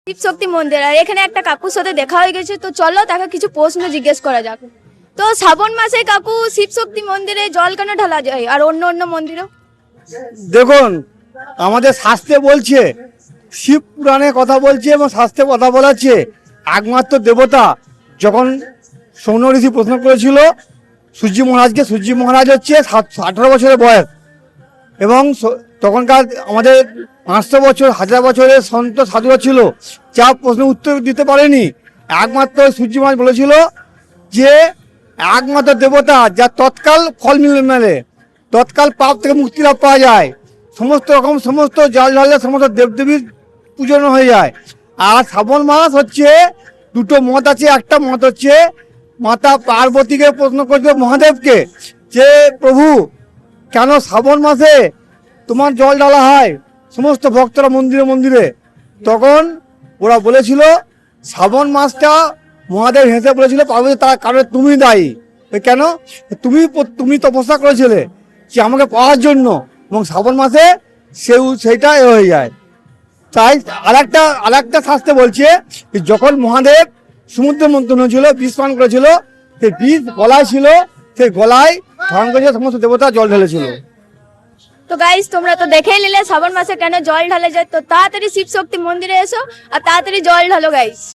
শিব শক্তি মন্দির, আর এখানে একটা কাকুর সাথে দেখা হয়ে গেছে, তো চলো তাকে কিছু প্রশ্ন জিজ্ঞেস করা যাক। তো শ্রাবণ মাসে কাকু শিব শক্তি মন্দিরে জল কেন ঢালা যায় আর অন্য অন্য মন্দিরেও? দেখুন, আমাদের শাস্ত্রে বলছে, শিব পুরাণে কথা বলছে এবং শাস্ত্রে কথা বলাচ্ছে, একমাত্র দেবতা যখন সৌন ঋষি প্রশ্ন করেছিল সূর্য মহারাজকে, সূর্য মহারাজ হচ্ছে 18 বছরের বয়স, এবং তখনকার আমাদের 500 বছর 1000 বছরের সন্ত সাধুরা ছিল, যা প্রশ্ন উত্তর দিতে পারেনি। একমাত্র সূর্য মহারাজ বলেছিল যে একমাত্র দেবতা যা তৎকাল ফল মেলে, তৎকাল পাপ থেকে মুক্তি লাভ পাওয়া যায়, সমস্ত জল ঢাললে সমস্ত দেবদেবীর পূজন হয়ে যায়। আর শ্রাবণ মাস হচ্ছে দুটো মত আছে। একটা মত হচ্ছে মাতা পার্বতীকে প্রশ্ন করছে মহাদেবকে যে প্রভু কেন শ্রাবণ মাসে তোমার জল ঢালা হয় সমস্ত ভক্তরা মন্দিরে মন্দিরে। তখন ওরা বলেছিল শ্রাবণ মাসটা মহাদেব হেসে বলেছিল পার্বতী তার কারণে তুমি দায়ী। কেন? তুমি তপস্যা করেছিলে যে আমাকে পাওয়ার জন্য, এবং শ্রাবণ মাসে সেইটা হয়ে যায়। তাই আরেকটা শাস্ত্রে বলছে যখন মহাদেব সমুদ্র মন্থন হয়েছিল, বিষ পান করেছিল, সেই বিষ গলায় ছিল, সেই গলায় ধারণ করে সমস্ত দেবতা জল ঢেলেছিল। তো গাইস, তোমরা তো দেখেই নিলে শ্রাবণ মাসে কেন জল ঢালা যায়। তো তাড়াতাড়ি শিব শক্তি মন্দিরে এসো আর তাড়াতাড়ি জল ঢালো গাইস।